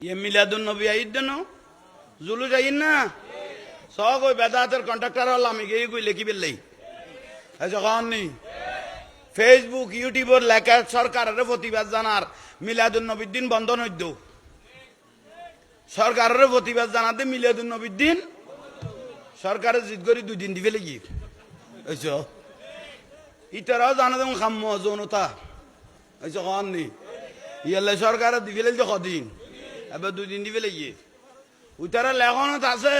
ये मिलादुन नबी आईद न जुलू जाइन ना सौ कोई बेदातर कॉन्ट्रैक्टर वाला আমি গিয়ে কই লেখি বেললাই আচ্ছা কারণ নেই ফেসবুক ইউটিউবের লেখা সরকারের প্রতিবাদ জানার মিলাদুন নবীর দিন বন্ধ নইদ্য সরকারের প্রতিবাদ জানাতে মিলাদুন নবীর দিন সরকারের জিদ করি 2 দিন দিবে লাগি আচ্ছা ইতারাও জানা দেন খাম্ম জনতা আচ্ছা কারণ নেই ইয়ালে সরকারের দিবে লাগি কদিন এবার 2 দিন দিবে লাগি উতারা লেখনত আছে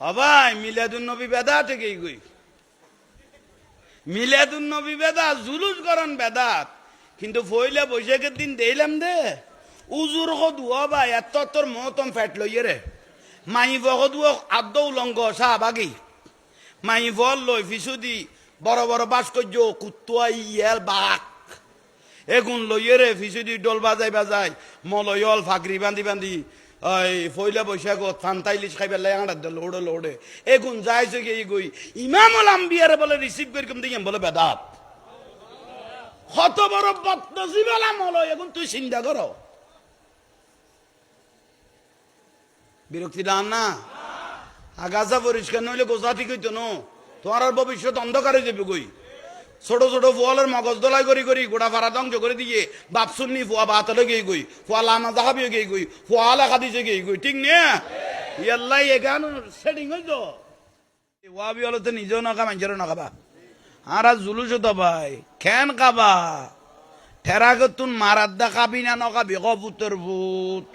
হবাই মিলাদুন নবী বেদাত গই গই মিলাদুন নবী বেদাত জুলুস করন বেদাত কিন্তু ফইলা বৈশাখের দিন দেইলাম দে উজুর হদুয়া ভাই এত তোর মতম ফ্যাট লইয়ে রে মাই ভগদুয়া আদ্য উলঙ্গ সাহাবাগি মাই ভল লই ফিসুদি বড় বড় ভাস্কর্য কুত্তুয়া ইয়াল বাক এগুন লইয়ে রে ফিসুদি ডোল বাজাই বাজাই মলয়ল ফাকরি বান্ধি বান্ধি ওই ফইলা বৈশাখ ফান্তাইলিশ খাইবে লাঙাড়া লোড়ে লোড়ে এগুন যাইছে গিয়ে গই ইমামুল আম্বিয়ারে বলে রিসিভ করি কম দেখি বলে বেদাত কত বড় বদনসিব আমল এখন তুই চিন্তা কর বিরক্তি দান না আগাছা পরিষ্কার নইলে গোসা ঠিক হইতো ন তোমার ভবিষ্যৎ অন্ধকারে যাবে গই ছোট ছোট ফুয়ালের মগজ দলাই করি করি গোটা ফারা ধ্বংস করে দিয়ে বাপ শুননি ফুয়া বাতলে গিয়ে গই ফুয়া লামা জাহাবিও গিয়ে গই ফুয়া লেখা দিছে গিয়ে গই ঠিক নে ইয়াল্লাই এখান সেটিং হইতো ওয়াবি হলো তো নিজেও না খা মানুষেরও না খাবা আর জুলুস তো ভাই খেন খাবা ঠেরাকে তুন মারার দা খাবি না নখাবি কপুতর ভূত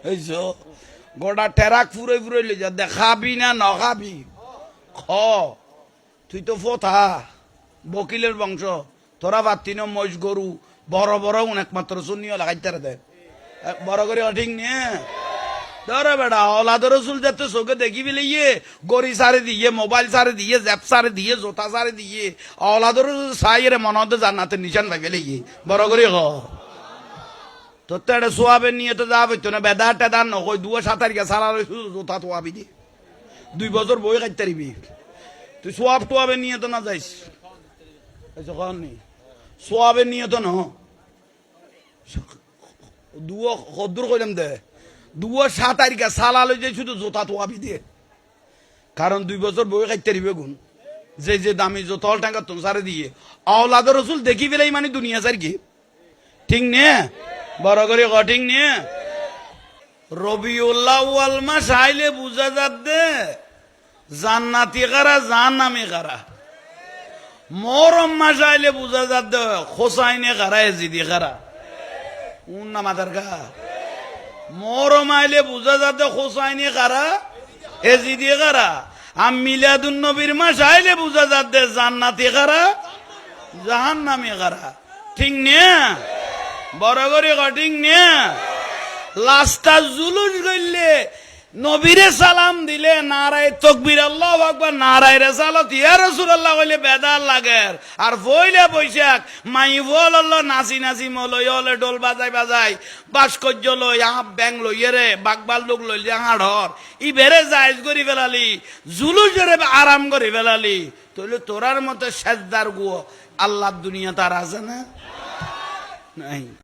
হইছ গোটা ঠেরাক ফুরে ফুরে লে যা দেখাবি না নখাবি খ তুই তো ফোথা বকিলের বংশ তোরা বাতিন মহিষ গরু বড় বড় একমাত্র শুনিও লাগাইতে দে বড় করে ঠিক নিয়ে ধরে বেড়া ওলাদের রসুল যাতে চোখে দেখি পেলে ইয়ে গড়ি সারে দিয়ে মোবাইল সারে দিয়ে জ্যাপ সারে দিয়ে জোতা সারে দিয়ে ওলাদের সাই রে মনে জান্নাতের নিশান ভাই পেলে ইয়ে বড় করে হ তোর তো এটা সোয়াবের নিয়ে তো যাবে তো না বেদা টেদা নকই 2-7 তারিখে সারা জোতা তোয়াবি দি 2 বছর বই খাইতে পারিবি তুই সোয়াব টোয়াবের নিয়ে তো না যাইস সোয়াবের নিয়ে তো না কদ্দুর কইলাম দে 2-7 তারিখে সালা লই যাই শুধু জোতা তোয়াবি দিয়ে কারণ 2 বছর বই খাইতে পারিবে গুণ যে যে দামি জোতল টাকা তুমি সারে দিয়ে আওলাদের রসুল দেখি পেলেই মানে দুনিয়া সার কি ঠিক নে বড় করে ঠিক নে রবিউল্লাহ ওয়াল মাস আইলে বুঝা যাবে জান্নাতি কারা জাহান্নামী কারা মরম মাস আইলে বুঝা যাবে হোসাইনে কারা এজিদি কারা উন না মাথার গা মরম আইলে বুঝা যাবে হোসাইনে কারা এজিদি কারা আর মিলাদুন নবীর মাস আইলে বুঝা যাবে জান্নাতি কারা জাহান্নামী কারা ঠিক নে বড় করে ঠিক নে লাস্টা জুলুস গইলে নবীরে সালাম দিলে নারায় তকবীর আল্লাহু আকবার নারায় রিসালাত ইয়া রাসূলুল্লাহ কইলে বেদার লাগে আর ফইলা বৈশাখ মাই বল আল্লাহ নাচি নাচি মলয়লে ডোল বাজাই বাজাই ভাস্কর্য লই আপ ব্যাং লইয়ে রে বাগবাল লোক লই হাড়র ই বেরে জায়েজ করি ফেলালি জুলুসরে আরাম করি ফেলালি তইলে তোরার মতে সেজদার গো আল্লাহর দুনিয়া তার আছে না নাই